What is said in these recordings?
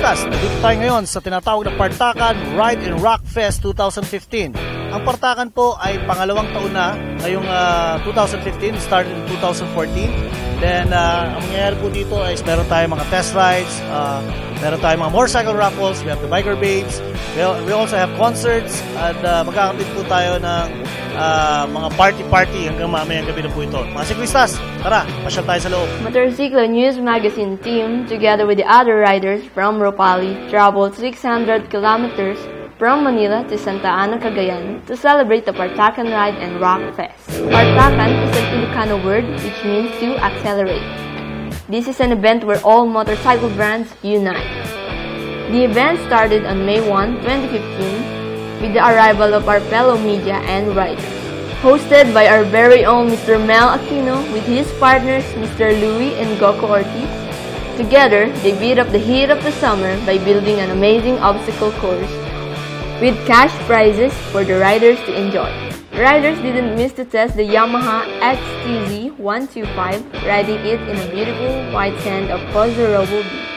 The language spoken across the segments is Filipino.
Siklistas, nandito tayo ngayon sa tinatawag na Partakan Ride and Rock Fest 2015. Ang Partakan po ay pangalawang taon na ngayong 2015, started in 2014. Then, ang mangyayari po dito is meron tayong mga test rides, meron tayong mga motorcycle raffles, we have the biker babes, we also have concerts, at magkakapit po tayo ng mga party-party hanggang mamayang gabi na po ito. Mga siklistas, tara, pasyal tayo sa loob. Motorcycle News Magazine team, together with the other riders from Ropali, traveled 600 kilometers from Manila to Santa Ana, Cagayan to celebrate the Partakan Ride and Rock Fest. Partakan is an Ilocano word which means to accelerate. This is an event where all motorcycle brands unite. The event started on May 1, 2015 with the arrival of our fellow media and riders. Hosted by our very own Mr. Mel Aquino with his partners Mr. Louie and Goku Ortiz. Together, they beat up the heat of the summer by building an amazing obstacle course with cash prizes for the riders to enjoy. Riders didn't miss to test the Yamaha XTZ 125, riding it in a beautiful white sand of Pozo Robo Beach.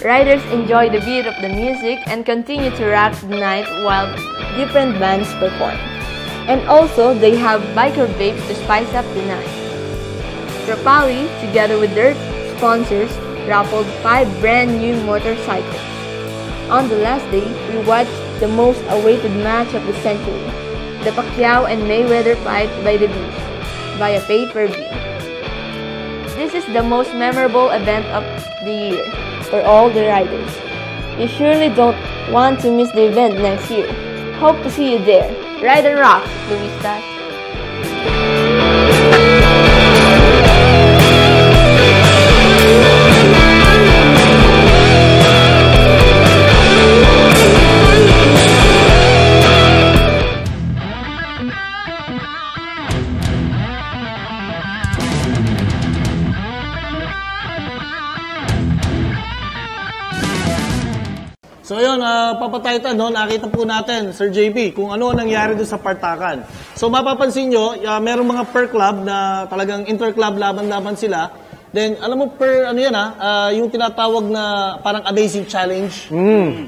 Riders enjoy the beat of the music and continue to rock the night while different bands perform. And also, they have biker babes to spice up the night. Rapali, together with their sponsors, raffled 5 brand new motorcycles. On the last day, we watched the most awaited match of the century, the Pacquiao and Mayweather fight by the beach, via pay-per-view. This is the most memorable event of the year for all the riders. You surely don't want to miss the event next year. Hope to see you there. Ride and rock, Luistas. So yun, papataytan, no? Nakita po natin, Sir JP, kung ano nangyari doon sa Partakan. So mapapansin nyo, merong mga per club na talagang inter-club laban-laban sila. Then, alam mo, per, ano yan yung tinatawag na parang adhesive challenge.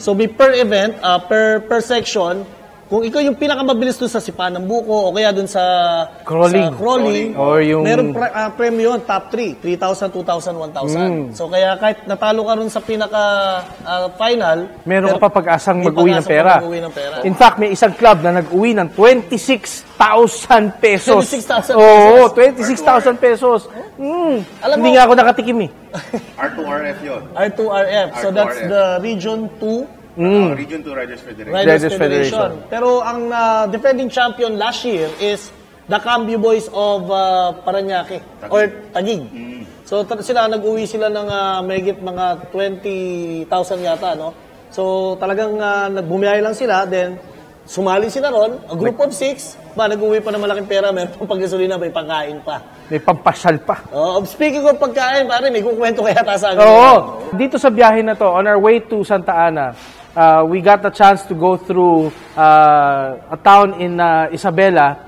So may per event, per section. Kung ikaw yung pinakamabilis doon sa sipa ng buko o kaya doon sa crawling or yung meron premyo yun, top 3, 3,000, 2,000, 1,000. So kaya kahit natalo ka ron sa pinaka-final, meron ka pa pag-asang mag-uwi ng pera. In fact, may isang club na nag-uwi ng 26,000 pesos. 26,000 pesos? Oo, 26,000 pesos. Hindi nga ako nakatikim eh. R2RF yun. R2RF. So that's the Region 2 Region 2 Riders Federation. Riders Federation. Pero ang defending champion last year is the Cambio Boys of Parañaque or Taguig. So sila nag-uwi sila ng mahigit mga 20,000 yata, no? So talagang nagbumiyay lang sila, then sumali sila ron, a group of 6, nag-uwi pa ng malaking pera, may pang-gasolina, may pangkain pa. May pampasyal pa. Speaking of pagkain, pare, may kukwento kaya ta sa amin. Oo. Dito sa biyahe na to, on our way to Santa Ana, we got the chance to go through a town in Isabela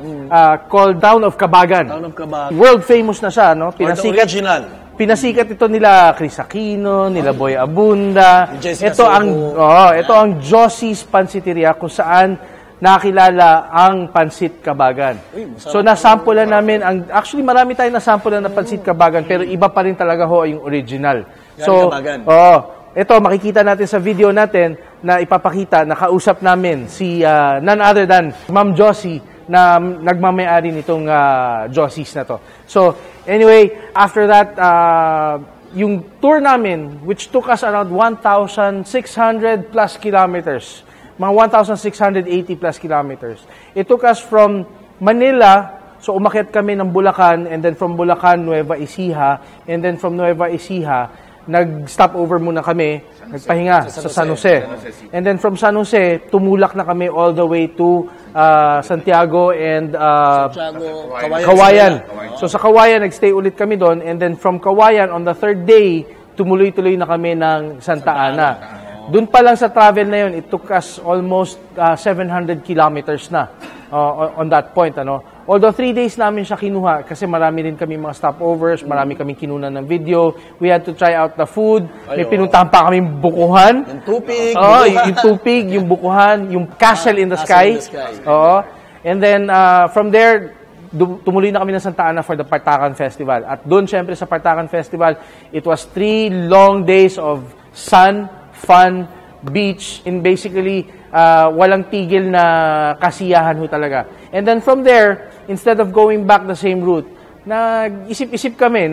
called Town of Cabagan. Town of Cabagan. World famous na siya, no? Original. Pinasikat ito nila Chris Aquino, nila Boy Abunda. Ito ang Josie's Pansiteria kung saan nakilala ang Pansit Cabagan. So nasampulan namin actually marami tayong nasampulan na Pansit Cabagan pero iba pa rin talaga ho yung original. So ito makikita natin sa video natin na ipapakita, nakausap namin si none other than Ma'am Josie na nagmamay-ari nitong Josie's na to. So anyway, after that yung tour namin which took us around 1,600 plus kilometers. Mga 1,680 plus kilometers. It took us from Manila, so umakyat kami ng Bulacan, and then from Bulacan, Nueva Ecija, and then from Nueva Ecija, nag-stop over muna kami, nagpahinga sa San Jose. And then from San Jose, tumulak na kami all the way to Santiago and Kawayan. So sa Kawayan, nagstay ulit kami doon, and then from Kawayan, on the third day, tumuloy-tuloy na kami ng Santa Ana. Doon pa lang sa travel na yun, it took us almost 700 kilometers na. on that point. Although 3 days namin siya kinuha kasi marami rin kami mga stopovers, marami kami kinunan ng video. We had to try out the food. May pinuntahan pa kaming bukuhan. Yung tupig. Yung tupig, yung bukuhan, yung Castle in the Sky. Oo. And then, from there, tumuloy na kami ng Santa Ana for the Partakan Festival. At doon, syempre, sa Partakan Festival, it was 3 long days of sun, fun, beach, and basically, walang tigil na kasiyahan ho talaga. And then from there, instead of going back the same route, nag-isip-isip kami,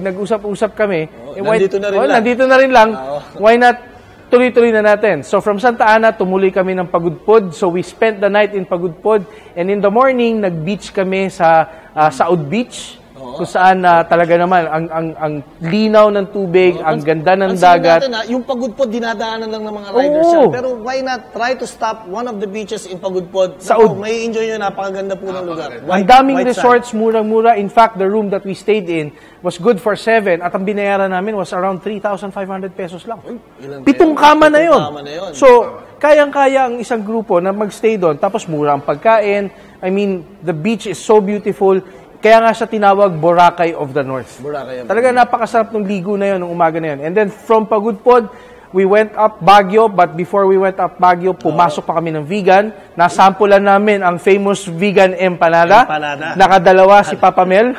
nag-usap-usap kami. Nandito na rin lang. Why not tuloy-tuloy na natin? So from Santa Ana, tumuloy kami ng Pagudpod. So we spent the night in Pagudpod. And in the morning, nag-beach kami sa Saud Beach. Kung saan talaga naman ang linaw ng tubig, ang ganda ng dagat. Natin, yung Pagudpod, dinadaanan lang ng mga riders yan. Pero why not try to stop one of the beaches in Pagudpod? Saud. May enjoy nyo, napakaganda po ng lugar. Ang daming resorts, murang-mura. In fact, the room that we stayed in was good for 7 at ang binayaran namin was around 3,500 pesos lang. 7 kama na yun. So, kayang-kaya ang isang grupo na magstay doon, tapos mura ang pagkain. I mean, the beach is so beautiful. Kaya nga siya tinawag Boracay of the North. Talaga napakasarap ng ligo na yun, ng umaga na yun. And then from Pagudpod, we went up Baguio, but before we went up Baguio, pumasok pa kami ng vegan. Nasampulan namin ang famous vegan empanada. Nakadalawa si Papa Mel.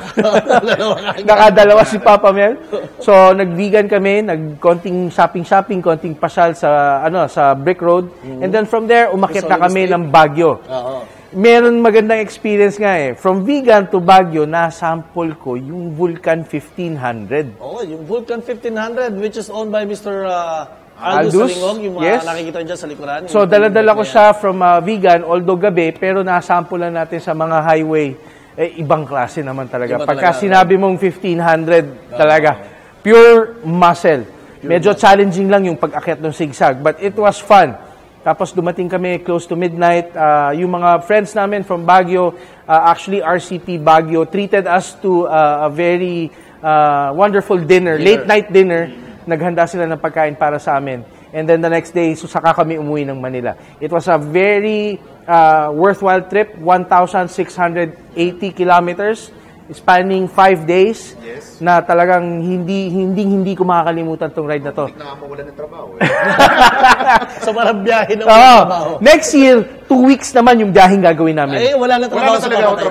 Nakadalawa si Papa Mel. So, nag-vegan kami, nag-konting shopping-shopping, konting pasyal sa Brick Road. And then from there, umakyat na kami ng Baguio. Meron magandang experience nga eh. From vegan to Baguio, nasample ko yung Vulcan 1500. Yung Vulcan 1500, which is owned by Mr. Aldous Salingog, yung mga nakikita dyan sa likuran. So, dala-dala ko siya from vegan, although gabi, pero nasampulan natin sa mga highway. Ibang klase naman talaga. Pagka sinabi mong 1500, talaga, pure muscle. Medyo challenging lang yung pag-akyat ng zigzag, but it was fun. Tapos dumating kami close to midnight. Yung mga friends namin from Baguio, actually RCP Baguio, treated us to a very wonderful dinner, late night dinner. Naghanda sila ng pagkain para sa amin. And then the next day, saka kami umuwi ng Manila. It was a very worthwhile trip, 1,680 kilometers, spanning 5 days, na talagang hindi ko makakalimutan tong ride na to. Nakakawalan ng trabaho. So parang biyahe na trabaho. Next year, 2 weeks naman yung biyaheng gagawin namin. Wala na trabaho sa trabaho.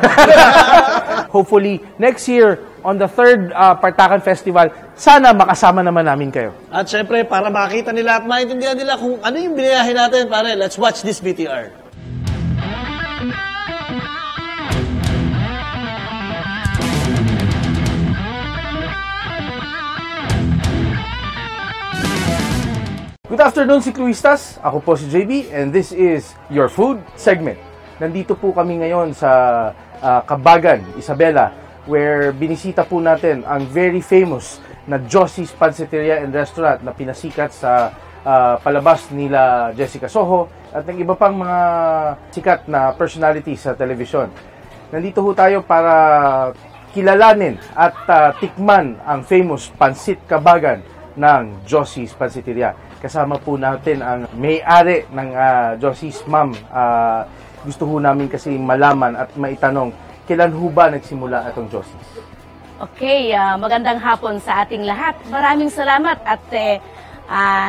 Hopefully, next year, on the 3rd Partakan Festival, sana makasama naman namin kayo. At syempre, para makita nila at maintindihan nila kung ano yung biniyahe natin, pare, let's watch this VTR. Good afternoon, Ciclistas. Ako po si JB and this is your food segment. Nandito po kami ngayon sa Cabagan, Isabela, where binisita po natin ang very famous na Josie's Pansiteria and Restaurant na pinasikat sa palabas nila Jessica Soho at ng iba pang mga sikat na personality sa television. Nandito po tayo para kilalanin at tikman ang famous Pansit Cabagan ng Josie's Pansiteria. Kasama po natin ang may-ari ng Josie's, ma'am. Gusto ho namin kasi malaman at maitanong, kailan ho ba nagsimula itong Josie's? Okay, magandang hapon sa ating lahat. Maraming salamat at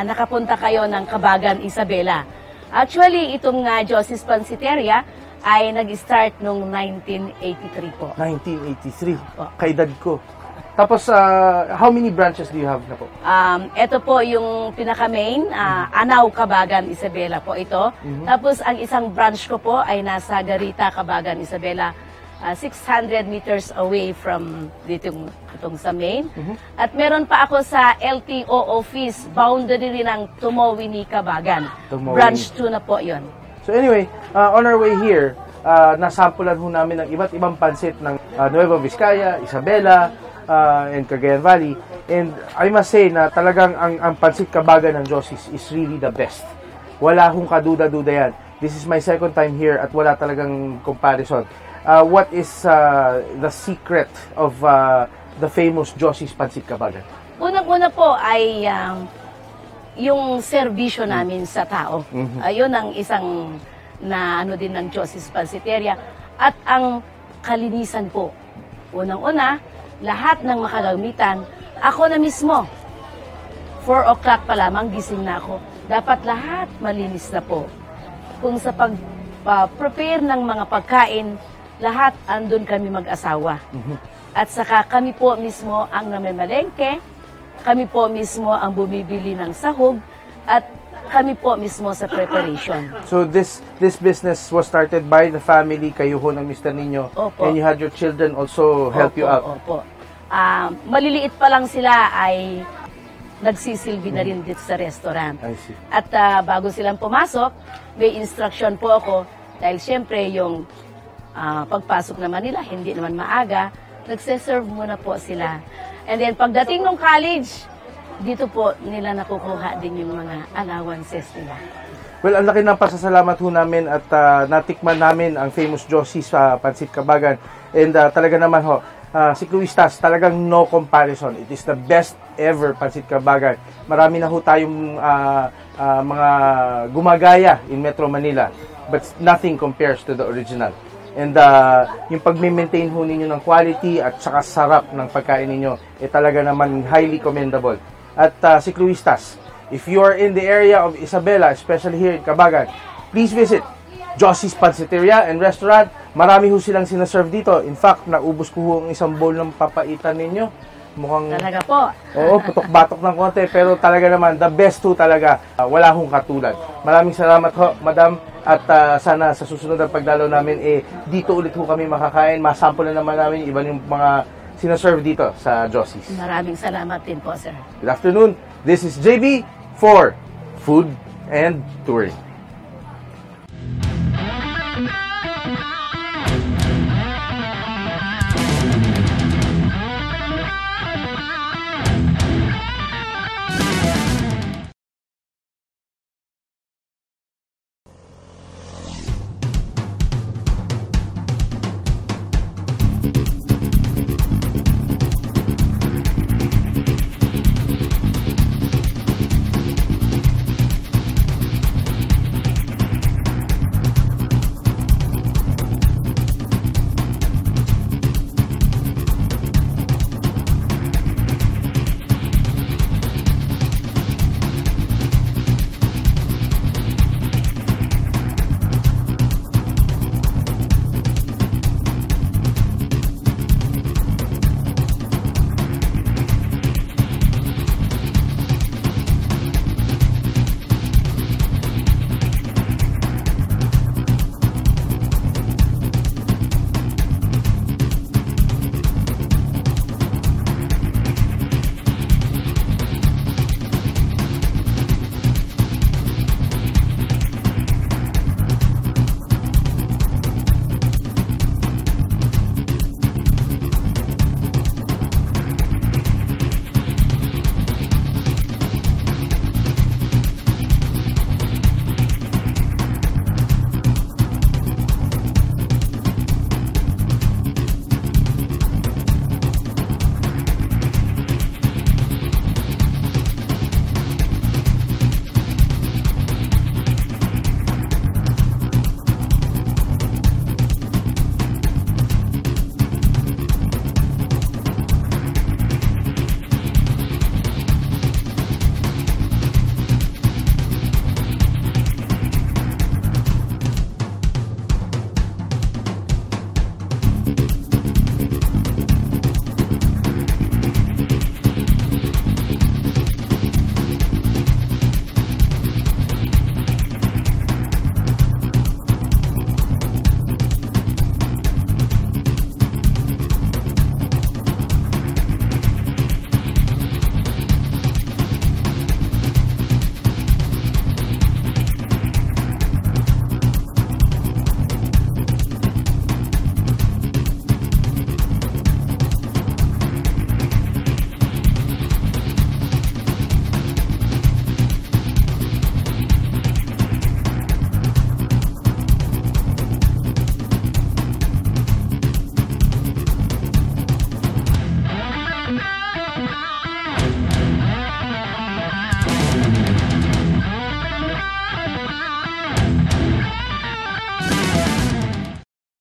nakapunta kayo ng Cabagan, Isabela. Actually, itong Josie's Pansiteria ay nag-start noong 1983 po. 1983? Kaedad ko. Tapos, how many branches do you have na po? Ito po yung pinaka-main, Anaw, Cabagan, Isabela po ito. Tapos, ang isang branch ko po ay nasa Garita, Cabagan, Isabela. 600 meters away from itong sa main. At meron pa ako sa LTO office, boundary rin ng Tumawini, Cabagan. Branch 2 na po yon. So anyway, on our way here, nasampulan ho namin ng iba't ibang pansit ng Nueva Vizcaya, Isabela, and Cagayan Valley. And I must say na talagang ang Pansit Cabagan ng Josie's is really the best. Wala hong kaduda-duda yan. This is my second time here at wala talagang comparison. What is the secret of the famous Josie's Pansit Cabagan? Unang-una po ay yung serbisyo namin sa tao. Ayun ang isang na ano din ng Josie's Pansiteria. At ang kalinisan po. Unang-una, lahat ng makagamitan, ako na mismo. 4 o'clock pa lamang, gising na ako. Dapat lahat malinis na po. Kung sa pag-prepare ng mga pagkain, lahat andun kami mag-asawa. At saka kami po mismo ang namamalengke, kami po mismo ang bumibili ng sahog, at kami po mismo sa preparation. So this business was started by the family, kayo ho ng Mr. Ninyo, Opo. and you had your children also help you out. Opo. Maliliit pa lang sila ay nagsisilbi na rin dito sa restaurant. I see. At bago silang pumasok, may instruction po ako dahil siyempre yung pagpasok naman nila, hindi naman maaga, nagse-serve muna po sila. And then pagdating ng college, dito po nila nakukuha din yung mga allowances nila. Well, ang laki ng pasasalamat ho namin at natikman namin ang famous Josie's Pansit Kabagan. And talaga naman ho, si Cruistas, talagang no comparison. It is the best ever Pansit Kabagan. Marami na ho tayong mga gumagaya in Metro Manila. But nothing compares to the original. And yung pag-maintain ho ninyo ng quality at saka sarap ng pagkain ninyo, talaga naman highly commendable. At si Cruistas, if you are in the area of Isabela, especially here in Kabagan, please visit Josie's Pansiteria and Restaurant. Marami ho silang sinaserve dito. In fact, naubos ko ho ang isang bowl ng papaitan ninyo. Mukhang... Talaga po. Oo, putok-batok ng konti. Pero talaga naman, the best ho talaga. Wala hong katulad. Maraming salamat ho, Madam. At sana sa susunod na pagdalaw namin, dito ulit ho kami makakain. Masample na naman namin iba yung mga sinaserve dito sa Josie's. Maraming salamat din po, sir. Good afternoon. This is JB for Food and Tourism.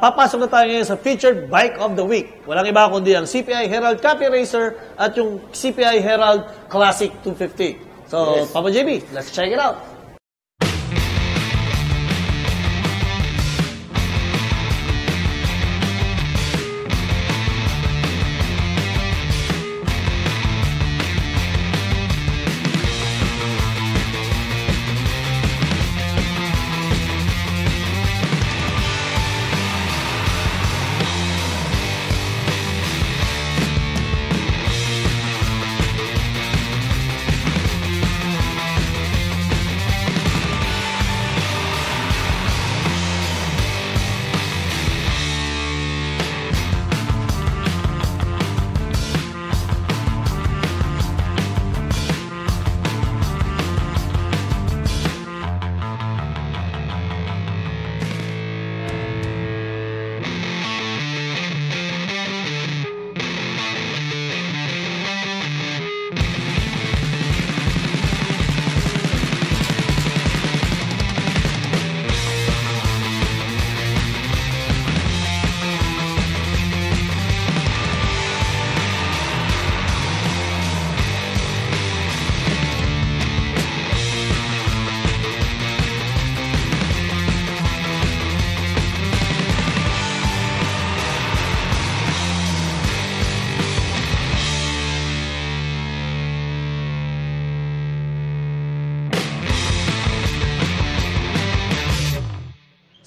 papasok na tayo ngayon sa featured bike of the week. Walang iba kundi ang CPI Herald Cafe Racer at yung CPI Herald Classic 250. So, Papa JB, let's check it out.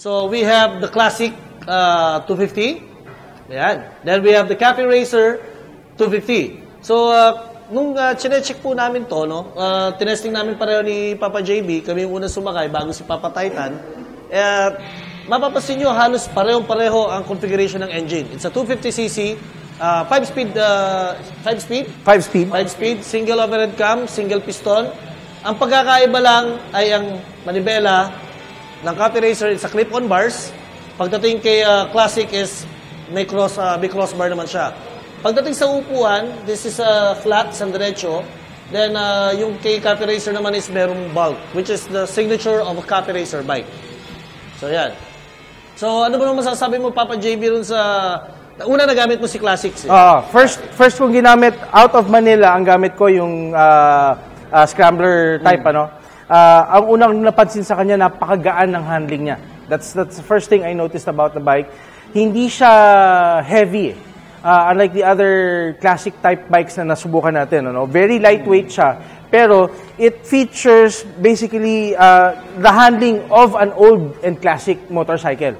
So, we have the Classic 250. Ayan. Then, we have the Cafe Racer 250. So, nung chinecheck po namin to, no, tinesting namin pareho ni Papa JB, kami yung unang sumakay bago si Papa Titan, mapapasin nyo halos parehong-pareho ang configuration ng engine. It's a 250cc, 5-speed, single overhead cam, single piston. Ang pagkakaiba lang ay ang manibela ng Cafe Racer is a clip-on bars. Pagdating kay Classic is may crossbar naman siya. Pagdating sa upuan, this is flat, isang diretso. Then yung kay Cafe Racer naman is merong bulk, which is the signature of a Cafe Racer bike. So yan. So ano ba naman masasabi mo, Papa JB, ron sa una na gamit mo si Classics? First kong ginamit out of Manila, ang gamit ko yung scrambler type, ano. Ang unang napansin sa kanya, napakagaan ng handling niya. That's the first thing I noticed about the bike. Hindi siya heavy. Unlike the other classic type bikes na nasubukan natin. Ano? Very lightweight siya. Pero it features basically the handling of an old and classic motorcycle.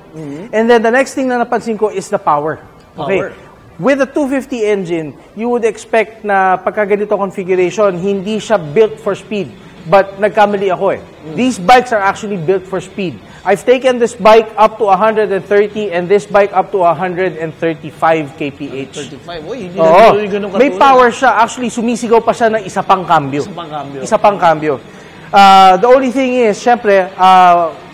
And then the next thing na napansin ko is the power. Okay. With the 250 engine, you would expect na pagka ganito configuration, hindi siya built for speed. But nagkamali ako eh. These bikes are actually built for speed. I've taken this bike up to 130 and this bike up to 135 kph. 35? Uy, hindi na ganun katulad. May power siya. Actually, sumisigaw pa siya ng isa pang cambio. Isa pang cambio. The only thing is, syempre,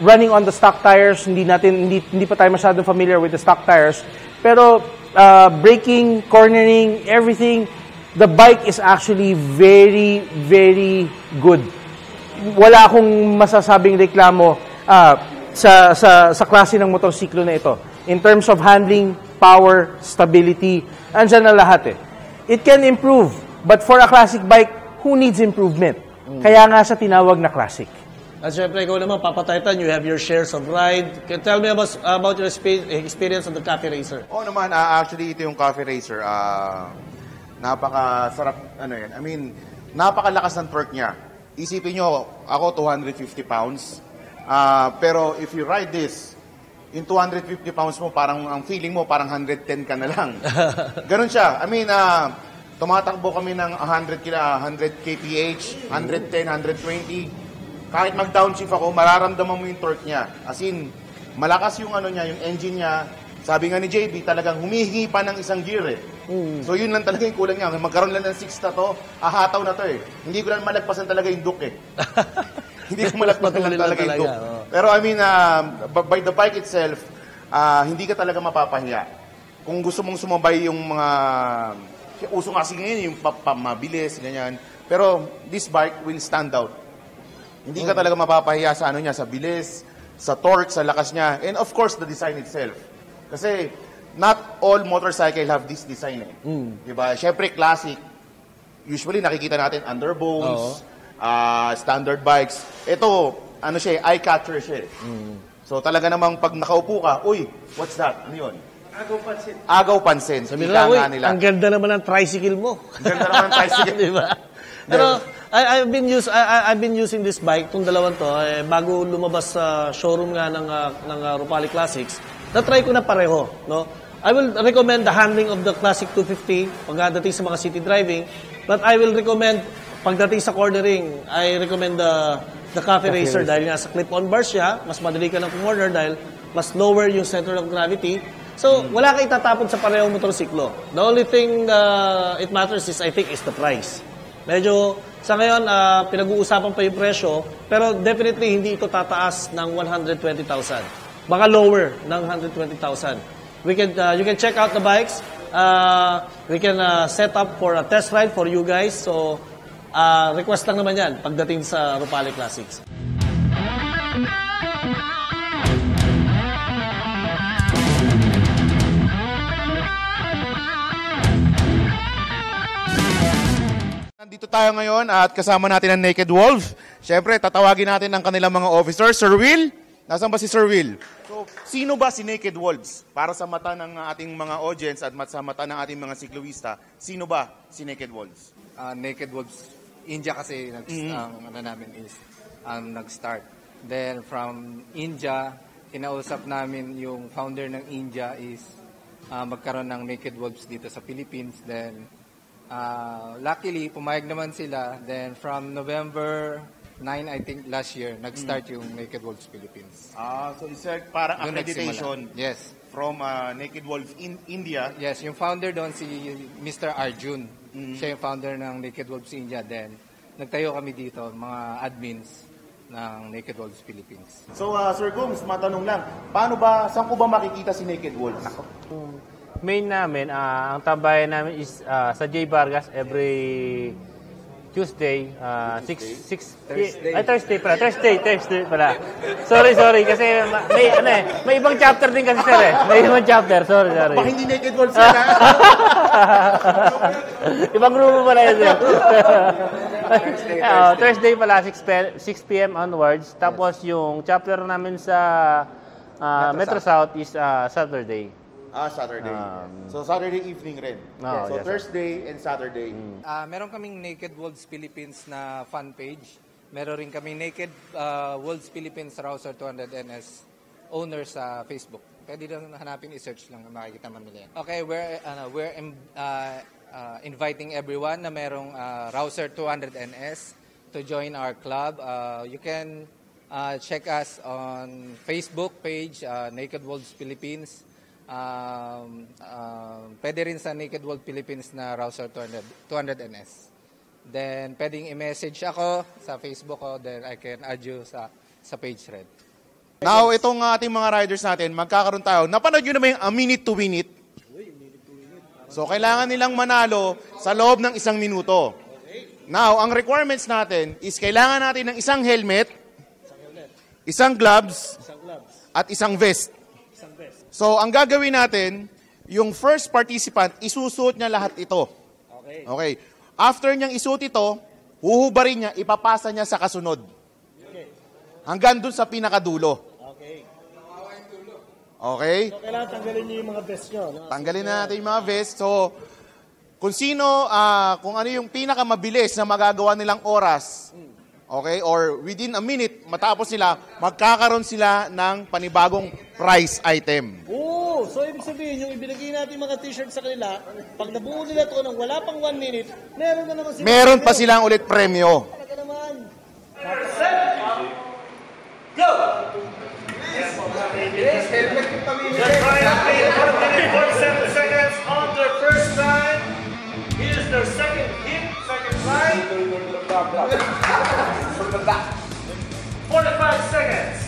running on the stock tires, hindi pa tayo masyadong familiar with the stock tires. Pero braking, cornering, everything, the bike is actually very, very good. Wala akong masasabing reklamo sa klase ng motorsiklo na ito. In terms of handling, power, stability, andyan na lahat eh. It can improve, but for a classic bike, who needs improvement? Kaya nga siya tinawag na classic. At syempre, ikaw naman, Papa Titan, you have your shares of ride. Can tell me about your experience on the Cafe Racer. Oo naman, actually, ito yung Cafe Racer. Napakasarap, I mean, napakalakas ng torque niya. Isipin nyo, ako 250 pounds. Pero if you ride this, in 250 pounds mo, parang ang feeling mo, parang 110 ka na lang. Ganun siya. I mean, tumatakbo kami ng 100 kph, 110, 120. Kahit mag-downshift ako, mararamdaman mo yung torque niya. As in, malakas yung yung engine niya. Sabi nga ni JB, talagang humihingi pa ng isang gear eh. So yun lang talaga yung kulang niya. Magkaroon lang ng 6 na to, ahataw na to eh. Hindi ko lang malagpasan talaga yung Duke eh. Hindi ko malagpasan lang talaga yung Duke. Pero I mean, by the bike itself, hindi ka talaga mapapahiya. Kung gusto mong sumabay yung mga, uso kasi ngayon, yung mabilis, ganyan. Pero this bike will stand out. Hindi ka talaga mapapahiya sa sa bilis, sa torque, sa lakas niya, and of course, the design itself. Kasi not all motorcycle have this design eh. Diba? Siyempre, classic. Usually, nakikita natin underbones, standard bikes. Ito, ano siya, eye-catcher siya. So talaga namang pag nakaupo ka, uy, what's that? Ano yun? Agaw pansin. Agaw pansin. Sabi nila, ang ganda naman ng tricycle mo. Ang ganda naman ng tricycle. Diba? Pero I've been using this bike, itong dalawang to, bago lumabas sa showroom nga ng Rupali Classics. Na-try ko na pareho, no? I will recommend the handling of the Classic 250 pagdating sa mga city driving, but I will recommend pagdating sa cornering, I recommend the Cafe Racer dahil nga sa clip-on bars siya, mas madali ka ng corner dahil mas lower yung center of gravity. So, wala ka itatapon sa parehong motorsiklo. The only thing it matters is, I think, is the price. Medyo, sa ngayon, pinag-uusapan pa yung presyo, pero definitely hindi ito tataas ng 120,000. Baka lower ng 120,000. You can check out the bikes. We can set up for a test ride for you guys. So, request lang naman yan pagdating sa Rupali Classics. Nandito tayo ngayon at kasama natin ang Naked Wolf. Siyempre, tatawagin natin ang kanilang mga officers. Sir Will, nasaan ba si Sir Will? So, sino ba si Naked Wolves? Para sa mata ng ating mga audience at sa mata ng ating mga sikluista, sino ba si Naked Wolves? Naked Wolves, India kasi nag-start. Then from India, kinausap namin yung founder ng India is magkaroon ng Naked Wolves dito sa Philippines. Then luckily, pumayag naman sila. Then from November 9, I think, last year, nag-start yung Naked Wolves Philippines. So it's like parang accreditation. Yes. From Naked Wolves in India. Yes, yung founder doon si Mr. Arjun. Siya yung founder ng Naked Wolves India. Then, nagtayo kami dito, mga admins ng Naked Wolves Philippines. So, Sir Gomes, matanong lang, saan ko ba makikita si Naked Wolves? Main namin, ang tambayan namin is sa J. Vargas every Tuesday, Thursday pala. Sorry, kasi may ibang chapter din kasi sir eh. May ibang chapter, sorry. Baka hindi Naked Wolves yan, ha? Ibang grupo pala yun sir. Thursday pala, 6 p.m. onwards. Tapos yung chapter namin sa Metro South is Saturday. Saturday. So, Saturday evening rin. So, yes, Thursday and Saturday. Meron kaming Naked Wolves Philippines na fan page. Meron rin kaming Naked Wolves Philippines Rouser 200NS owner sa Facebook. Pwede lang hanapin, i-search lang, makikita man nila yan. Okay, we're inviting everyone na merong Rouser 200NS to join our club. You can check us on Facebook page, Naked Wolves Philippines. Pwede rin sa Naked Wolf Philippines na Rouser 200NS. Then, pwedeng i-message ako sa Facebook ko, then I can add you sa page red. Now, itong ating mga riders natin, magkakaroon tayo. Napanood nyo naman yung a minute to win it? So, kailangan nilang manalo sa loob ng 1 minuto. Now, ang requirements natin is kailangan natin ng isang helmet, isang gloves, at isang vest. So, ang gagawin natin, yung first participant, isusuot niya lahat ito. Okay. After niyang isuot ito, huhubarin niya, ipapasa niya sa kasunod. Hanggang dun sa pinakadulo. Okay? So, kailangan tanggalin niyo yung mga vest nyo. No? Tanggalin na natin yung mga vest. So, kung sino, kung ano yung pinakamabilis na magagawa nilang oras, okay, or within a minute, matapos sila, magkakaroon sila ng panibagong prize item. So ibig sabihin, yung ibinigay natin mga t-shirt sa kanila, pag nabuo nila ito nang wala pang 1 minute, meron na naman sila. Meron pa silang ulit premyo. Talaga naman. Go! Yes, helmet yung pamilya. They're trying to play 1 minute 47 seconds on their first time. Here's their second hit, second ride. 45 seconds.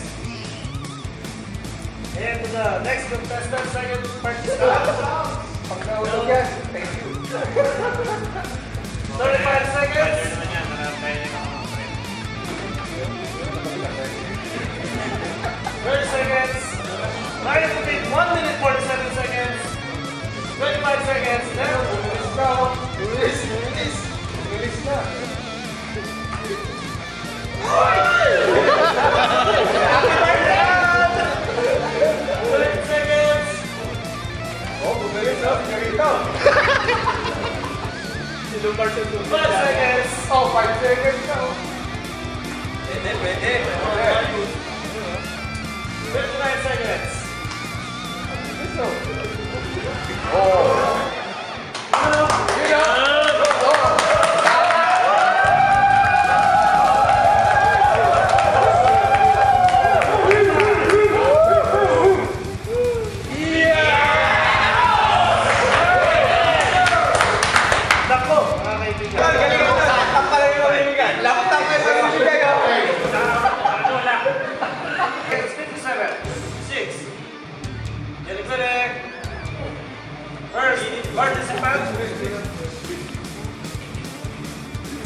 And the next contestant, second participant. Thank you. 35 seconds. 30 seconds. Try to complete 1 minute 47 seconds. Oh, 5 seconds na. Pwede. 59 seconds.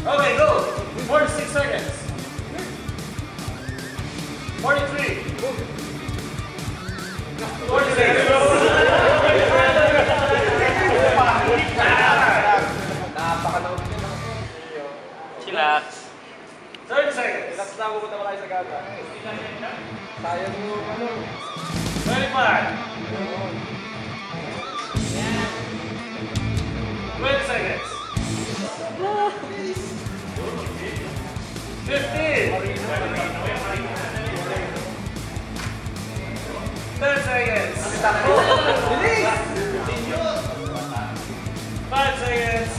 Okay, go. 46 seconds. 43. 40 seconds. Chillax. 30 seconds. Relax na, pupunta pa tayo sa gata. Sayang yung ano. 25. 20 seconds. 15. 10 seconds. 5 seconds.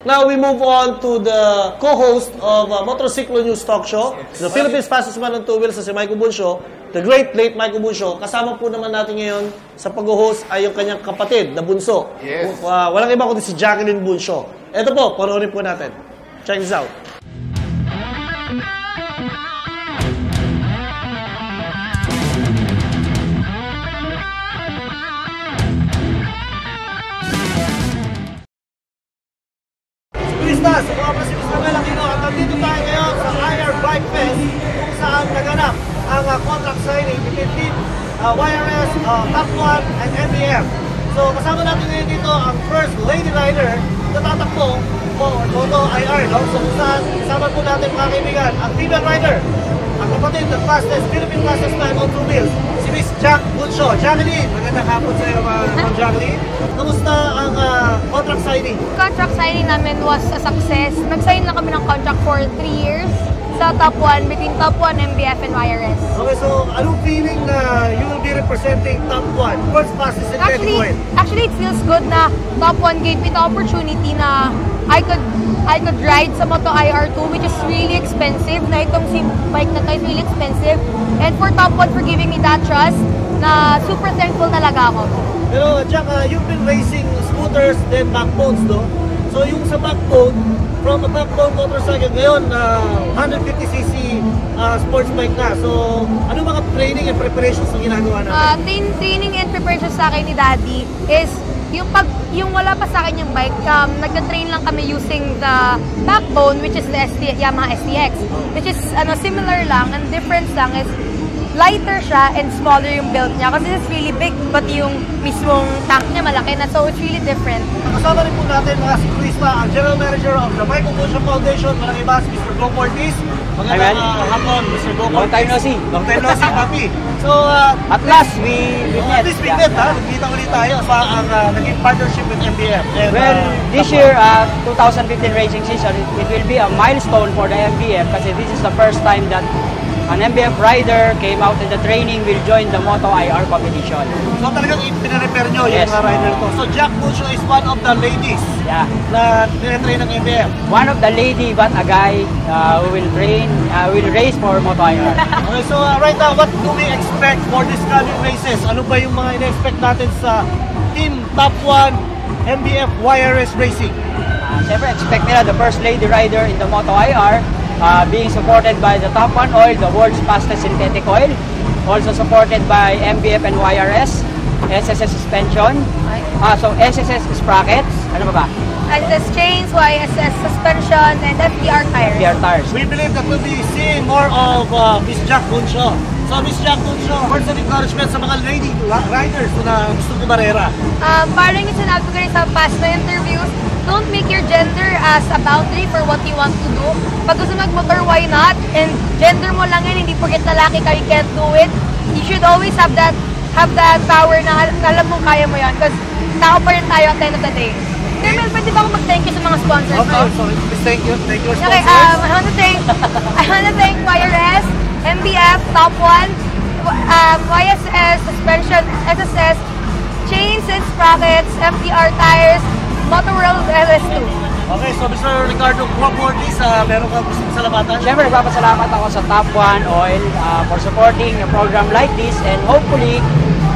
Now we move on to the co-host of Motorcycle News Talk Show, the Philippines fastest man on two wheels, si Michael Bunsho, the great late Michael Bunsho. Kasama po naman natin ngayon sa pag-host ay yung kanyang kapatid na bunso. Yes. Walang iba kundi si Jacqueline Bunsho. Ito po, panoorin po natin. Check this out. Sa mga Pacific Novela Kino at nandito tayo ngayon sa IR Bike Fest kung saan naganap ang contract signing between Team YRS, Top 1 and NBF. So kasama natin ngayon dito ang first lady rider na tatakbo Moto IR. No? So kung saan kasama po natin mga kaibigan ang female rider, ang kapatid ng fastest, Philippine fastest time on two wheels, si Miss Jack Bunsho. Jacqueline, magandang hapon sa iyo Ma'am Jacqueline. Kamusta ang contract signing? Contract signing namin was a success. Nag-sign na kami ng contract for 3 years sa Top 1, between Top 1, MBF, and YRS. Okay, so anong feeling na you will be representing Top 1? First passes in Actually, it feels good na Top 1 gave me the opportunity na I could ride sa Moto IR2, which is really expensive. Na itong si bike na to is really expensive. And for Top 1 for giving me that trust, na super thankful talaga ako. Pero Jack, you've been racing scooters then backbones, no? So yung sa backbone, from a backbone motorcycle ngayon, 150cc sports bike na. So ano mga training and preparations na ginagawa natin? Training and preparations sa akin ni Daddy is yung wala pa sa akin yung bike, nagka-train lang kami using the backbone, which is the Yamaha STX, which is similar lang, and difference lang is lighter siya and smaller yung build niya kasi it's really big, but yung mismong tank niya malaki na, so it's really different. Kasama rin po natin mga siklista, ang General Manager of the Michael Bunsho Foundation, walang iba, si Mr. Go Cortez. Magandang hapon, Mr. Go Cortez. Long time no see. Long time no see, papi. So, at last, we met. At least we met, ha? Nagkita ulit tayo sa ang naging partnership with MBF. And, well, this year, 2015 racing season, it will be a milestone for the MBF kasi this is the first time that an MBF rider came out in the training will join the Moto IR competition. So talagang ipinarepare nyo yung Yes. mga rider to. So Jack Buncho is one of the ladies Yeah. na tinatrain ng MBF. One of the lady but a guy who will will race for Moto IR. Okay, so right now, what do we expect for this coming races? Ano ba yung mga ina-expect natin sa Team Top 1 MBF YRS Racing? Siyempre, expect nila the first lady rider in the Moto IR being supported by the Top 1 Oil, the world's fastest synthetic oil. Also supported by MBF and YRS, SSS suspension. So SSS sprockets. Ano ba ba? SSS chains, YSS suspension, and FDR tires. FDR tires. We believe that we'll be seeing more of Miss Jack Buncho. So Miss Jack Buncho, words of encouragement sa mga lady riders na gusto kumarera. Parang yung sinabi ko rin sa past na interviews, don't make your gender as a boundary for what you want to do. Pag gusto mag-motor, why not? And gender mo lang yan, hindi porket lalaki ka, you can't do it. You should always have that power na alam mo kaya mo yan. Because tao pa rin tayo at the end of the day. Mel, pwede ba ako mag-thank you sa mga sponsors? Okay, sorry. Please thank you. Thank you, sponsors. Okay, I want to thank YRS, MBF, Top 1, YSS, Suspension, SSS, Chains and Sprockets, FDR Tires, Motorworld LS2. Okay, so Mr. Ricardo Guaportis, meron ka gusto salamatan? Siyempre, nagpapasalamat ako sa Top 1 Oil for supporting a program like this, and hopefully,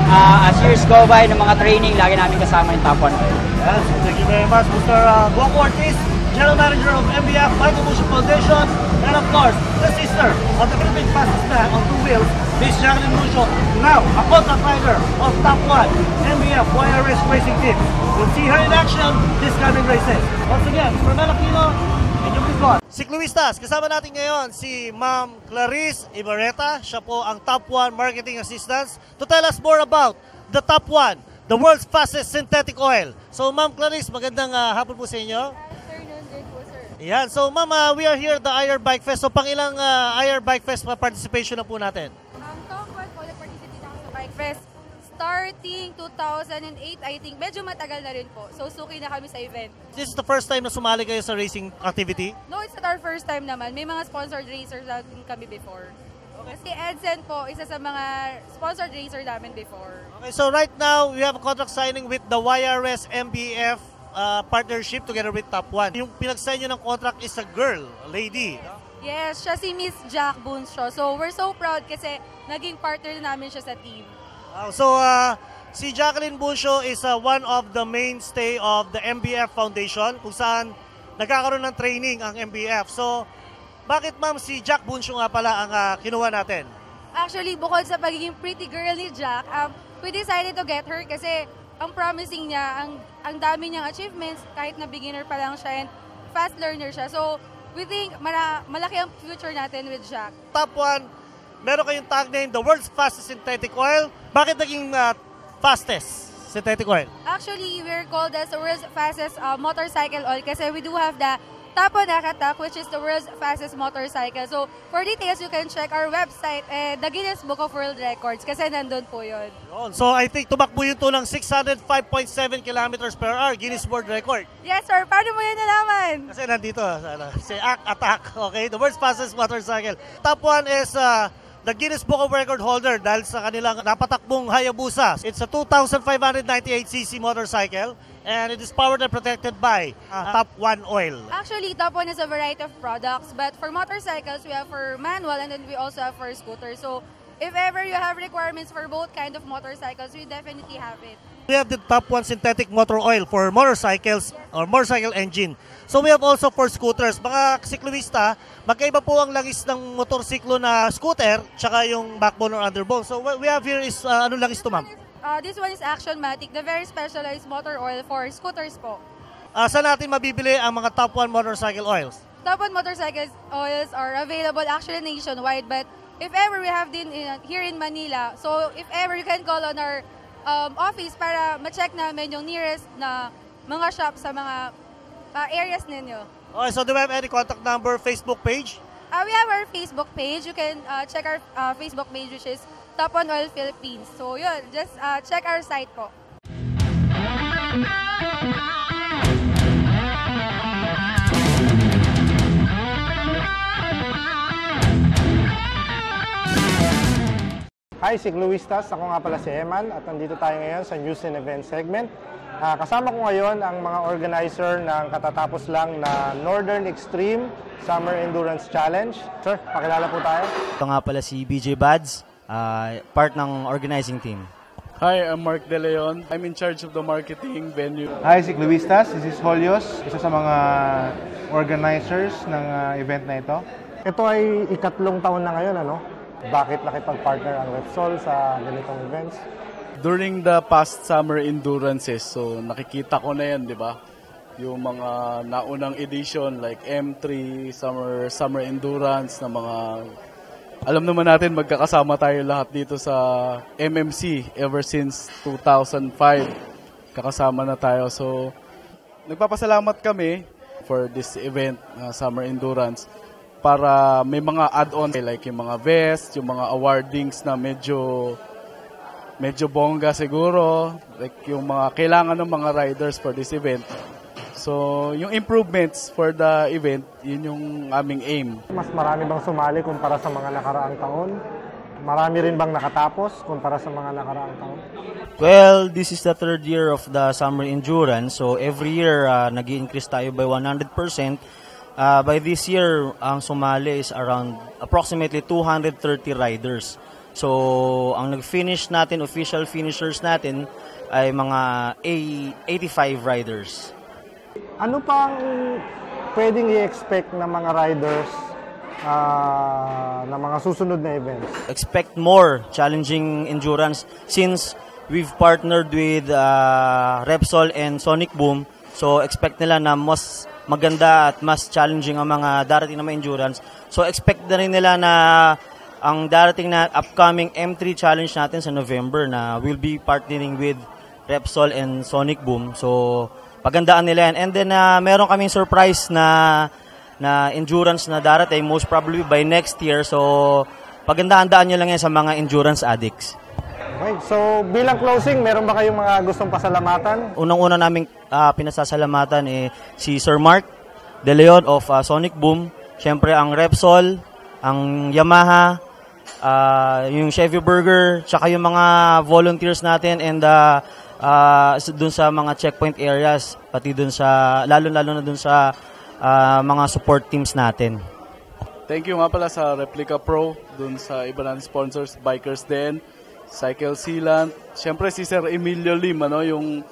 as years go by ng mga training, lagi namin kasama yung Top 1 Oil. Yes, thank you very much, Mr. Guaportis, General Manager of MBF, Michael Busho Foundation, and of course, the sister of the Philippine fastest man on 2 wheels, Miss Jacqueline Busho, now a contract rider of Top 1 MBF YRS Racing Team. We'll see her in action this coming races. Once again, Mr. Mel Aquino, and yung Bicol. Cicloistas, kasama natin ngayon si Ma'am Clarice Ibarreta. Siya po ang Top 1 Marketing Assistant to tell us more about the Top 1, the world's fastest synthetic oil. So Ma'am Clarice, magandang hapon po sa inyo. Yan. So ma'am, we are here at the IR Bike Fest. So pang ilang IR Bike Fest participation na po natin? Top 1 po, nag-participate ako sa Bike Fest. Starting 2008, I think, medyo matagal na rin po. So, suki na kami sa event. This is the first time na sumali kayo sa racing activity? No, it's not our first time naman. May mga sponsored racers na kami before. Okay. Si Edson po, isa sa mga sponsored racer namin before. Okay, so right now, we have a contract signing with the YRS MBF partnership together with Top 1. Yung pinag-sign nyo ng contract is a girl, a lady. Yes, siya si Miss Jack Buncho. So, we're so proud kasi naging partner na namin siya sa team. So, si Jacqueline Buncho is one of the mainstay of the MBF Foundation kung saan nagkakaroon ng training ang MBF. So, bakit ma'am si Jack Buncho nga pala ang kinuha natin? Actually, bukod sa pagiging pretty girl ni Jack, we decided to get her kasi ang promising niya, ang dami niyang achievements kahit na beginner pa lang siya and fast learner siya. So, we think malaki ang future natin with Jack. Top 1, meron kayong tag name, the world's fastest synthetic oil. Bakit naging fastest synthetic oil? Actually, we're called as the world's fastest motorcycle oil kasi we do have the Tapo Nakatak, which is the world's fastest motorcycle. So, for details, you can check our website and the Guinness Book of World Records kasi nandun po yun. So, I think tumakbo yun to ng 605.7 kilometers per hour, Guinness World Record. Yes, sir. Paano mo yan nalaman? Kasi nandito, si Attack, okay? The world's fastest motorcycle. Top 1 is the Guinness Book of Record holder dahil sa kanilang napatakbong Hayabusa. It's a 2,598cc motorcycle and it is powered and protected by Top 1 Oil. Actually, Top 1 is a variety of products, but for motorcycles, we have for manual and then we also have for scooters. So, if ever you have requirements for both kind of motorcycles, we definitely have it. We have the Top 1 synthetic motor oil for motorcycles or motorcycle engine. So we have also for scooters. Mga sikluista, magkaiba po ang langis ng motorsiklo na scooter tsaka yung backbone or underbone. So what we have here is, ano langis to ma'am? This one is Actionmatic, the very specialized motor oil for scooters po. Saan natin mabibili ang mga Top 1 motorcycle oils? Top 1 motorcycle oils are available actually nationwide, but if ever we have din here in Manila, so if ever you can call on our office para ma-check namin yung nearest na mga shop sa mga areas ninyo. Okay, so do we have any contact number, Facebook page? We have our Facebook page. You can check our Facebook page, which is Top 1 Oil Philippines. So yun, just check our site po. Hi, Cicloistas. Ako nga pala si Eman at nandito tayo ngayon sa News and Events segment. Kasama ko ngayon ang mga organizer ng katatapos lang na Northern Extreme Summer Endurance Challenge. Sir, pakilala po tayo. Ito nga pala si BJ Bads, part ng organizing team. Hi, I'm Mark De Leon. I'm in charge of the marketing venue. Hi, Cicloistas. This is Holios, isa sa mga organizers ng event na ito. Ito ay ikatlong taon na ngayon, ano? Bakit nakipag-partner ang Repsol sa ganitong events? During the past summer endurances, so nakikita ko na yan, di ba? Yung mga naunang edition like M3, summer endurance na mga... Alam naman natin, magkakasama tayo lahat dito sa MMC ever since 2005. Kakasama na tayo. So, nagpapasalamat kami for this event, summer endurance, para may mga add-ons like yung mga vest, yung mga awardings na medyo bongga siguro, like yung mga kailangan ng mga riders for this event. So, yung improvements for the event, yun yung aming aim. Mas marami bang sumali kumpara sa mga nakaraang taon? Marami rin bang nakatapos kumpara sa mga nakaraang taon? Well, this is the third year of the summer endurance. So, every year, nag-i-increase tayo by 100%. By this year, ang sumali is around approximately 230 riders. So, ang nag-finish natin, official finishers natin, ay mga 85 riders. Ano pang pwedeng i-expect ng mga riders na mga susunod na events? Expect more challenging endurance since we've partnered with Repsol and Sonic Boom. So, expect nila na mas maganda at mas challenging ang mga darating na mga endurance. So, expect na rin nila na ang darating na upcoming M3 challenge natin sa November na we'll be partnering with Repsol and Sonic Boom. So, pagandaan nila yan. And then, meron kaming surprise na endurance na darating, most probably by next year. So, pagandaan-daan nyo lang yan sa mga endurance addicts. Okay, so bilang closing, meron ba kayong mga gustong pasalamatan? Unang-una naming pinasasalamatan si Sir Mark De Leon of Sonic Boom. Siyempre ang Repsol, ang Yamaha, yung Chevy Burger, tsaka yung mga volunteers natin and dun sa mga checkpoint areas, pati dun sa, lalo-lalo na dun sa mga support teams natin. Thank you nga pala sa Replica Pro, dun sa iba natin sponsors, Bikers Den, Cycle Sealant. Siyempre si Sir Emilio Lim, yung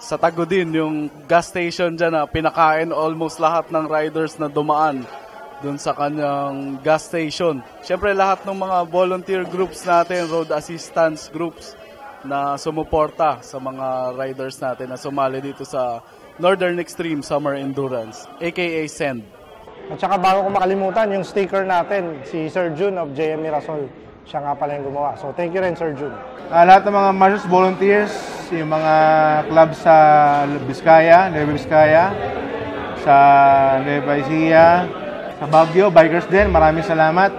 sa Tago din, yung gas station dyan na pinakain almost lahat ng riders na dumaan dun sa kanyang gas station. Siyempre lahat ng mga volunteer groups natin, road assistance groups na sumuporta sa mga riders natin na sumali dito sa Northern Extreme Summer Endurance, aka SEND. At saka bago ko makalimutan, yung sticker natin, si Sir Jun of JM Mirasol. Siya nga pala yung gumawa. So, thank you rin, Sir Jun. Lahat ng mga marchers, volunteers, yung mga club sa Vizcaya, Nueva Vizcaya, sa Nueva Ecija, sa Baguio, Bikers Den, maraming salamat.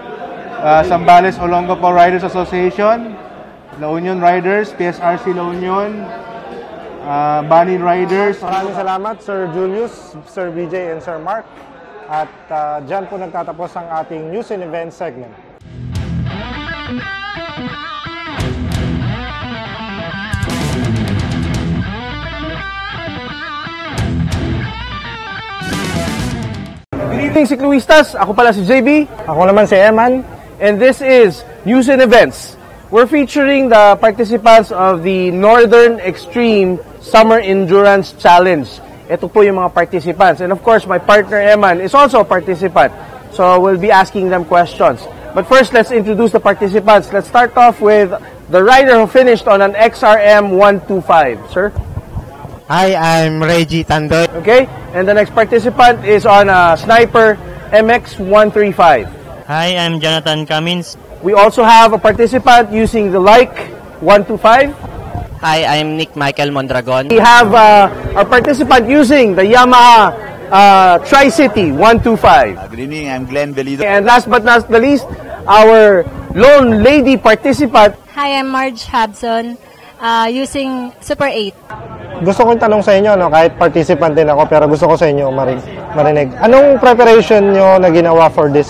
Zambales Olongapo Riders Association, La Union Riders, PSRC La Union, Banin Riders. Maraming salamat, Sir Julius, Sir BJ, and Sir Mark. At dyan po nagtatapos ang ating News and Events segment. Good evening, Cicloistas. Ako pala si JB. Ako naman si Eman. And this is News and Events. We're featuring the participants of the Northern Extreme Summer Endurance Challenge. Ito po yung mga participants. And of course, my partner Eman is also a participant. So we'll be asking them questions. But first, let's introduce the participants. Let's start off with the rider who finished on an XRM 125. Sir? Hi, I'm Reggie Tandoy. Okay, and the next participant is on a Sniper MX 135. Hi, I'm Jonathan Cummins. We also have a participant using the Like 125. Hi, I'm Nick Michael Mondragon. We have a participant using the Yamaha Tri-City 125. Good evening, I'm Glenn Velido. And last but not the least, our lone lady participant. Hi, I'm Marge Habson using Super 8. Gusto kong tanong sa inyo, kahit participant din ako, pero gusto ko sa inyo marinig. Anong preparation nyo na ginawa for this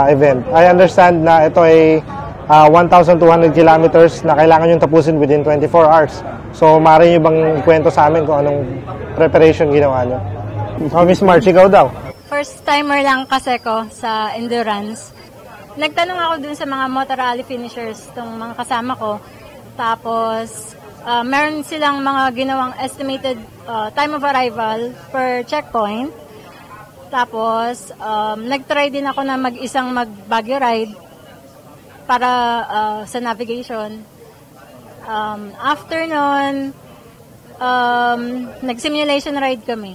event? I understand na ito ay 1,200 kilometers na kailangan yung tapusin within 24 hours. So, maaari nyo bang kwento sa amin kung anong preparation ginawa nyo? Miss March, ikaw daw. First timer lang kasi ko sa endurance. Nagtanong ako dun sa mga motor rally finishers, tong mga kasama ko. Tapos, meron silang mga ginawang estimated time of arrival per checkpoint. Tapos, nag-try din ako na mag-isang mag-Baguio ride para sa navigation. After nun, nag-simulation ride kami.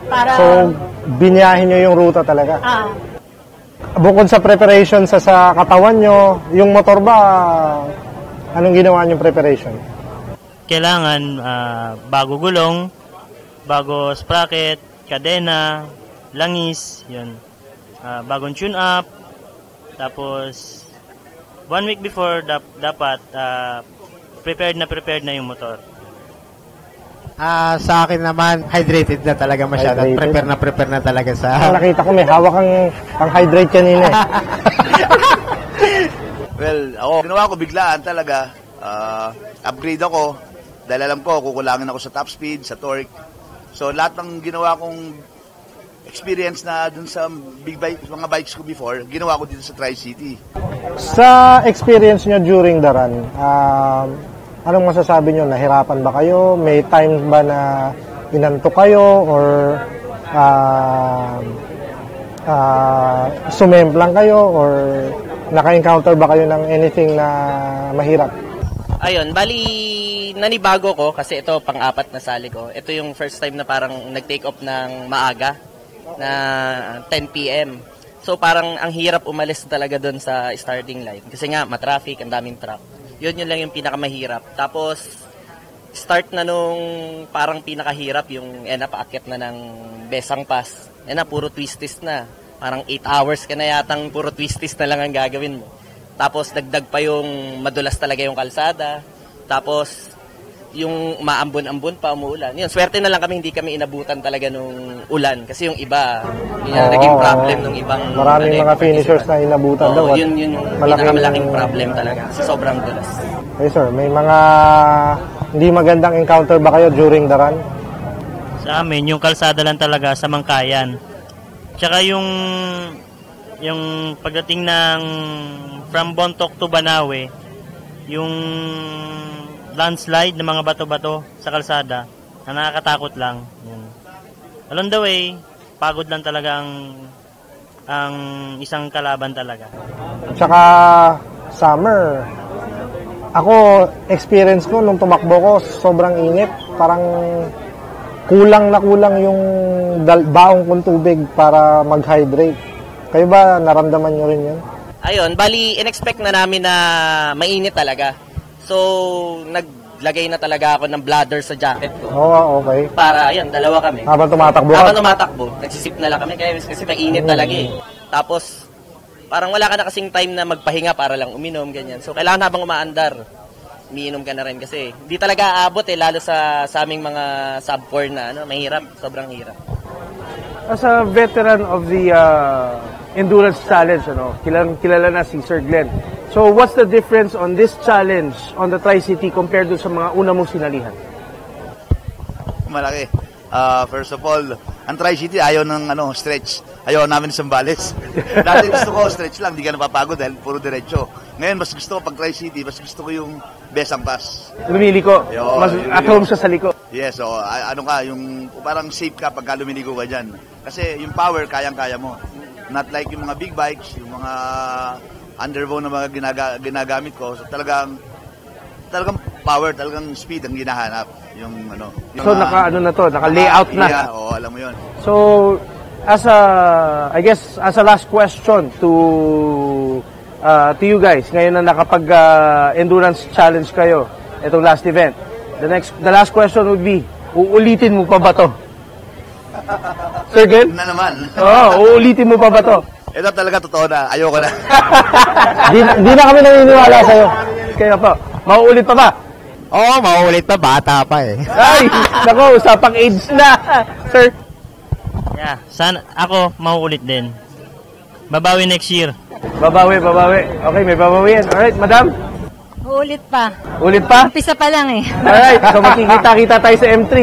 Para, so, biniyahin nyo yung ruta talaga? Bukod sa preparation sa katawan nyo, yung motor ba, anong ginawa nyo preparation? Kailangan bago gulong, bago sprocket, kadena, langis, yun. Bagong tune up, tapos 1 week before dapat prepared na yung motor. Sa akin naman, hydrated na talaga masyado. Prepare na talaga sa... Nakita ko may hawak kang hydrate kanina. Well, ako, ginawa ko biglaan talaga. Upgrade ako. Dahil alam ko, kukulangin ako sa top speed, sa torque. So, lahat ng ginawa kong experience na dun sa big bike, mga bikes ko before, ginawa ko dito sa Tri-City. Sa experience nyo during the run, anong masasabi nyo? Nahirapan ba kayo? May times ba na inantok kayo? Or sumemplang kayo? Or naka-encounter ba kayo ng anything na mahirap? Ayun, bali nanibago ko kasi ito pang-apat na sali ko. Ito yung first time na parang nag-take off ng maaga na 10 p.m. So parang ang hirap umalis talaga doon sa starting line. Kasi nga matraffic, ang daming truck. Yun lang yung pinakamahirap. Tapos start na nung parang pinakahirap yung paakyat na ng Besang Pass. Puro twisties na. Parang 8 hours ka na yatang puro twisties na lang ang gagawin mo. Tapos dagdag pa yung madulas talaga yung kalsada. Tapos yung maambon-ambon pa, umuulan. Yun, swerte na lang kami, hindi kami inabutan talaga nung ulan. Kasi yung iba, yun naging problem nung ibang... Maraming mga finishers na inabutan daw. Yun yung pinakamalaking problem talaga. Sa sobrang dulas. Okay sir, may mga hindi magandang encounter ba kayo during the run? Sa amin, yung kalsada lang talaga sa Mangkayan. Tsaka yung pagdating ng from Bontoc to Banawe, yung landslide ng mga bato-bato sa kalsada na nakakatakot lang. Yun. Along the way, pagod lang talaga ang isang kalaban talaga. Tsaka summer, ako, experience ko nung tumakbo ko, sobrang init. Parang kulang yung baong kong tubig para mag-hydrate. Kayo ba, naramdaman nyo rin yun? Ayun, bali, in-expect na namin na mainit talaga. So, naglagay na talaga ako ng bladder sa jacket ko. Okay. Para, ayan, dalawa kami. Habang tumatakbo? Habang tumatakbo. Nagsisip na lang kami kasi mainit talaga eh. Tapos, parang wala ka na kasing time na magpahinga para lang uminom, ganyan. So, kailangan habang umaandar, umiinom ka na rin kasi hindi talaga aabot lalo sa aming mga sub-4 na, mahirap, sobrang hirap. As a veteran of the Endurance Challenge, kilala na si Sir Glenn. So, what's the difference on this challenge on the Tri-City compared to sa mga una mong sinalihan? Malaki. First of all, ang Tri-City ayaw ng stretch. Ayaw namin ng Zambales. Dati gusto ko stretch lang, di ka napapagod dahil puro diretso. Ngayon, mas gusto ko pag Tri-City, mas gusto ko yung Besang Pass. Lumiliko. Mas at home siya sa liko. Yes, so yung parang safe ka pagka lumiligo ka dyan. Kasi yung power, kayang-kaya mo. Not like yung mga big bikes, yung mga underbow na mga ginagamit ko. So talagang power, talagang speed ang ginahanap. Yung so naka-layout na. Yeah, alam mo yun. So, as a last question to you guys, ngayon na nakapag-endurance challenge kayo, itong last event. The last question would be, uulitin mo pa ba to? Sir Glenn? Na naman. Uulitin mo pa ba to? Ito talaga totoo na. Ayoko na. Di na kami naniniwala sa'yo. Kaya pa, mauulit pa ba? Oo, mauulit pa. Bata pa eh. Ay, nako, usapang age na. Sir? Yeah, ako, mauulit din. Babawi next year. Babawi. Okay, may babawian. Alright, madam? Ulit pa. Ulit pa? Umpisa pa lang eh. Alright, so makikita-kita tayo sa M3.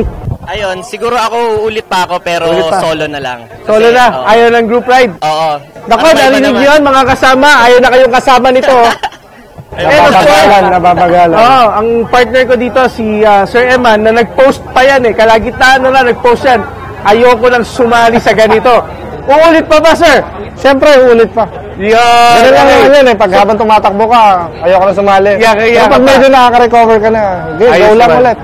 Ayun, siguro ako ulit pa ako pero solo na lang. Solo na? Ayaw ng group ride? Oo. Nako, narinig yun mga kasama. Ayaw na kayong kasama nito. Nababagalan. Oo, ang partner ko dito, si Sir Eman, na nag-post pa yan eh. Kalagitnaan na nag-post yan. Ayoko nang sumali sa ganito. Uulit pa ba, sir? Siyempre, uulit pa. Yan. Ganun lang naman yun eh. Pag habang tumatakbo ka, ayoko na sumali. Pero pag medyo nakaka-recover ka na, go lang ulit.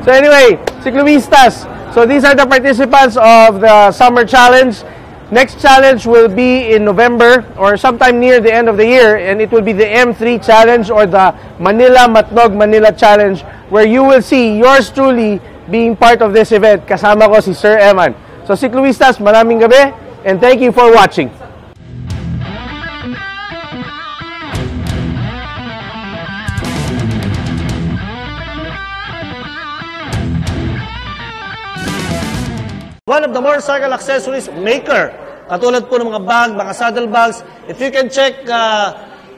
So anyway, Ciclovistas. So these are the participants of the Summer Challenge. Next challenge will be in November or sometime near the end of the year, and it will be the M3 Challenge or the Manila Matnog Manila Challenge, where you will see yours truly being part of this event. Kasama ko si Sir Eman. So Ciclovistas, maraming gabi, and thank you for watching. One of the motorcycle accessories maker. Katulad po ng mga bag, mga saddle bags. If you can check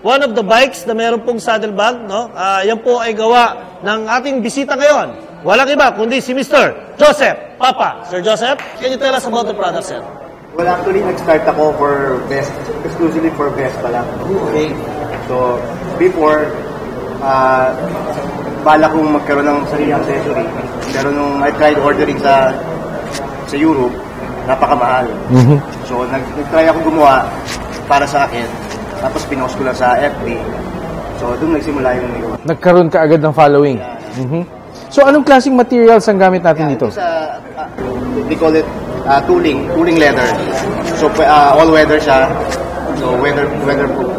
one of the bikes na meron pong saddle bag, no? Yan po ay gawa ng ating bisita ngayon. Walang iba, kundi si Mr. Joseph Papa. Sir Joseph, can you tell us about the product, sir? Well, actually, nag-start ako for Vest, exclusively for Vest pala. Okay. So, before, bala kong magkaroon ng sarili accessory. Pero nung I tried ordering sa Europe, napakamahal. So, nag-try ako gumawa para sa akin. Tapos, pinost ko lang sa FB. So, doon nagsimula yung negawa. Nagkaroon ka agad ng following. So, anong klaseng materials ang gamit natin dito? We call it tooling leather. So, all-weather siya. So, weatherproof.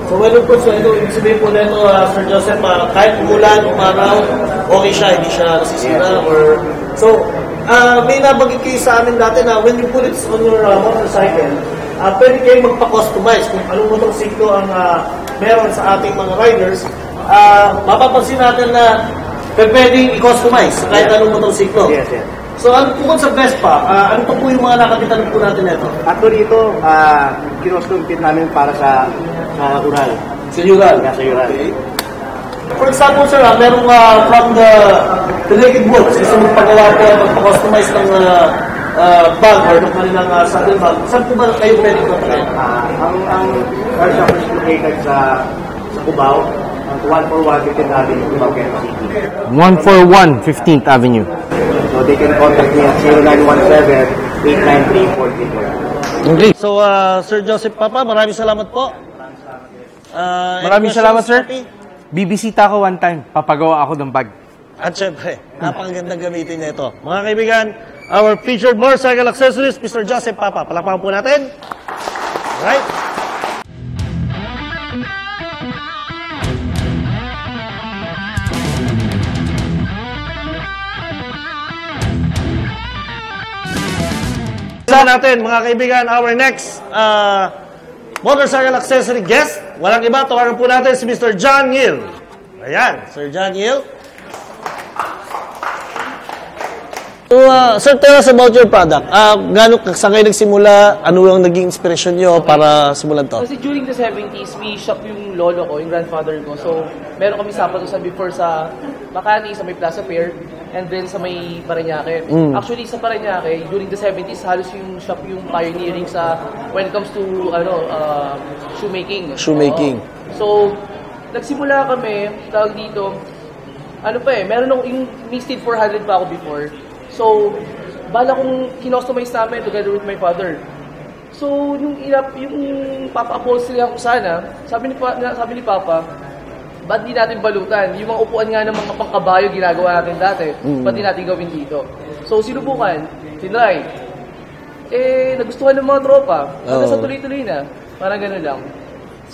So, weatherproof, so ito, ibig sabihin po na ito, Sir Joseph, kahit umulan, umaraw, okay siya, hindi siya nasisira, or... So, may nabanggit kayo sa amin dati na when you put it on your motorcycle, pwede kayo magpa-customize kung anong motorsiklo ang meron sa ating mga riders. Mapapansin natin na pwedeng i-customize kahit anong motorsiklo. Yes. So, bukod sa Vespa, ano pa po yung mga nakapitan po natin ito? Actually, ito, kinustom kit namin para sa Ural. Sa Ural? Sa Ural. Okay. For example, sir, merong from the Naked Wolves, gusto magpagawa po, magpa-customize ng bag or ng kanilang saddle bag. Saan po ba kayo pwede ko tayo? Ang workshop is located sa Cubao, 141 15th Avenue, Cubao, Quezon City. 141 15th Avenue. So they can contact me at 0917-893-434. Okay. So, Sir Joseph Papa, maraming salamat po. Maraming salamat, sir. Bibisita ko one time. Papagawa ako ng bag. At syempre, napakagandang gamitin niya ito. Mga kaibigan, our featured motorcycle accessories, Mr. Joseph Papa. Palakpakan po natin. Alright. Sa natin, mga kaibigan, our next motorcycle accessory guest. Walang iba, tawagan po natin si Mr. John Hill. Ayan, Sir John Hill. So, sir, tell us about your product. Gano'n saan kayo nagsimula? Ano yung naging inspiration nyo para simulan to? Kasi during the 70s, may shop yung lolo ko, yung grandfather ko. So, meron kami sapatos sa before sa Makati, sa may Plaza Fair, and then sa may Parañaque. Actually, sa Parañaque, during the 70s, halos yung shop yung pioneering sa when it comes to shoemaking. Shoemaking. So, nagsimula kami, tawag dito, meron yung Misted 400 pa ako before. So, bala kong kinostomize namin together with my father. So, yung papa-upholstery ako sana, sabi ni Papa, ba't di natin balutan? Yung mga upuan nga ng mga pangkabayo ginagawa natin dati, ba't di natin gawin dito? So, sinubukan, tinry. Nagustuhan ng mga tropa. Hanggang sa tuloy-tuloy na. Parang gano'n lang.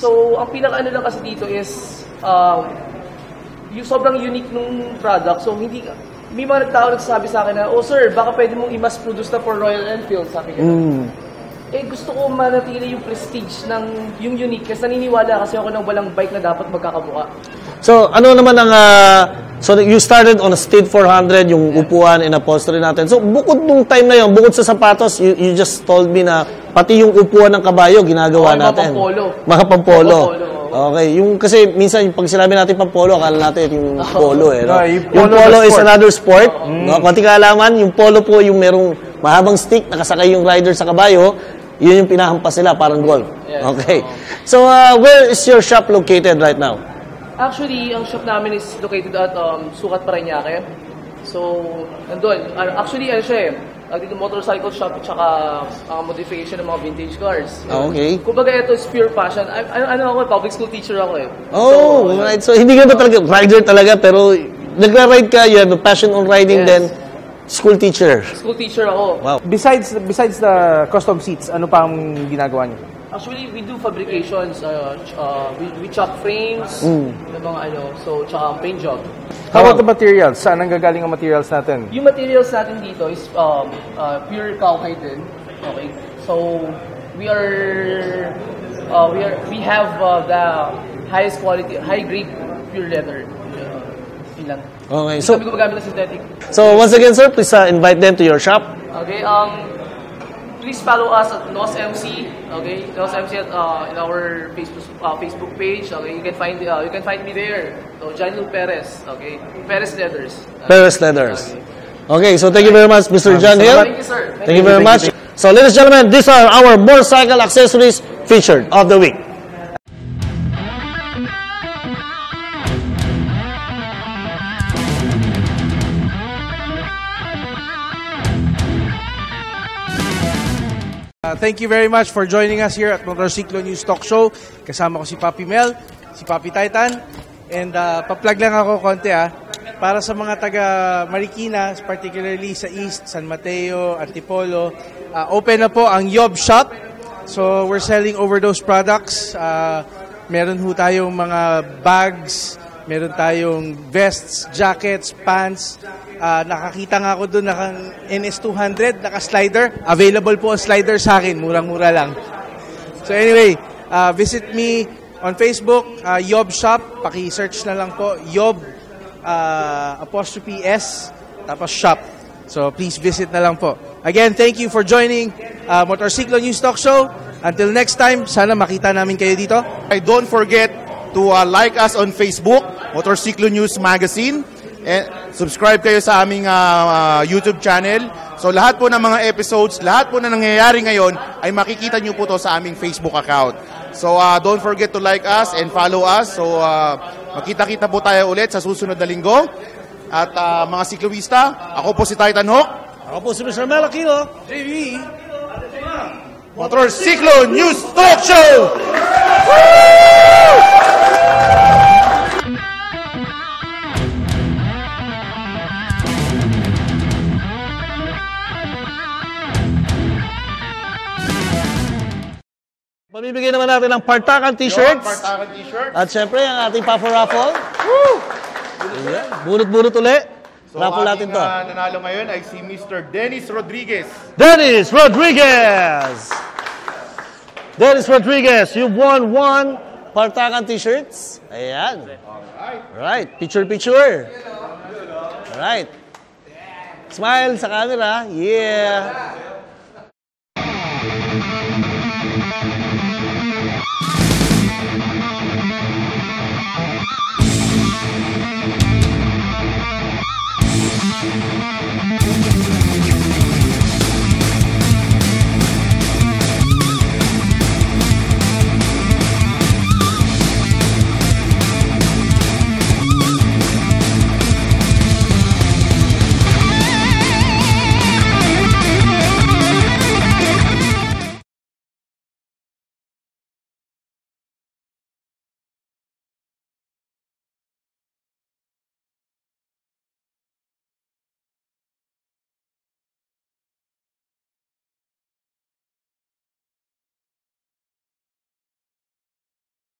So, ang pinaka-ano lang kasi dito is, yung sobrang unique nung product. So, may mga nagsabi sa akin na, oh sir, baka pwede mong i-mass produce na for Royal Enfield, sabi ko. Gusto ko manatili yung prestige ng yung uniqueness. Naniniwala kasi ako ng walang bike na dapat magkakabuka. So, ano naman ang so you started on a Steed 400, yung upuan and upholstery natin. So, bukod nung time na yon, bukod sa sapatos, you just told me na Pati yung upuan ng kabayo, ginagawa natin. Mga pampolo. Okay, yung kasi minsan pag sinabi natin pampolo, akala natin yung polo eh. No? Yung polo is another sport. No? Konting kaalaman, yung polo po yung merong mahabang stick, nakasakay yung rider sa kabayo, yun yung pinahampas nila, parang golf. Okay. So, where is your shop located right now? Actually, ang shop namin is located at Sukat, Parañaque. So, nandun. Actually, ano siya dito motorcycle shop at saka modification ng mga vintage cars. Okay. Kumbaga, ito is pure passion. Ako, public school teacher ako eh. Oh, so, right. So, hindi ka ba talaga rider talaga, pero nagra-ride ka, you have a passion on riding, then school teacher. School teacher ako. Wow. Besides the custom seats, ano pa ang ginagawa niyo? Actually, we do fabrications. We chop frames, ng mga so tsaka paint job. How about the materials? Saan ang gagaling ang materials natin? Yung materials natin dito is pure cowhide din. Okay. So we have the highest quality, high grade pure leather. Ilan. Okay. So kami gumagamit ng synthetic. So once again, sir, please invite them to your shop. Okay. Please follow us at Nos MC. Okay, Nos MC in our Facebook page. Okay, you can find me there. So Janil Perez. Okay, Perez Leathers. Perez Leathers. Okay, so thank you very much, Mr. John Hill. Thank you, sir. Thank you very much. So, ladies and gentlemen, these are our motorcycle accessories featured of the week. Thank you very much for joining us here at Motorciclo News Talk Show. Kasama ko si Papi Mel, si Papi Titan. And pa-plug lang ako konti para sa mga taga Marikina, particularly sa East, San Mateo, Antipolo. Open na po ang Yob Shop. So we're selling overdose products. Meron ho tayong mga bags, meron tayong vests, jackets, pants. Nakakita nga ako doon ng NS200, naka-slider. Available po ang slider sa akin, murang-mura lang. So anyway, visit me on Facebook, Yob Shop. Paki-search na lang po, Yob _S, tapos shop. So please visit na lang po. Again, thank you for joining Motorciclo News Talk Show. Until next time, sana makita namin kayo dito. Don't forget to like us on Facebook, Motorciclo News Magazine. Subscribe kayo sa aming YouTube channel. So lahat po ng mga episodes, lahat po na nangyayari ngayon ay makikita nyo po to sa aming Facebook account. So don't forget to like us and follow us. So makita-kita po tayo ulit sa susunod na linggo. At mga siklowista, ako po si Titan Hawk. Ako po si Mr. Mel Aquino. JV. Motorciclo News Talk Show! Pamibigay naman natin ng Partakan t-shirts. Partakan t-shirt. At syempre, ang ating Puffer Raffle. Bunot-bunot ulit. So Raffle natin to. Nanalo ngayon ay si Mr. Dennis Rodriguez. Dennis Rodriguez! Dennis Rodriguez, you won 1 Partakan t-shirts. Ayan. Alright. Picture. Alright. Smile sa camera. Yeah.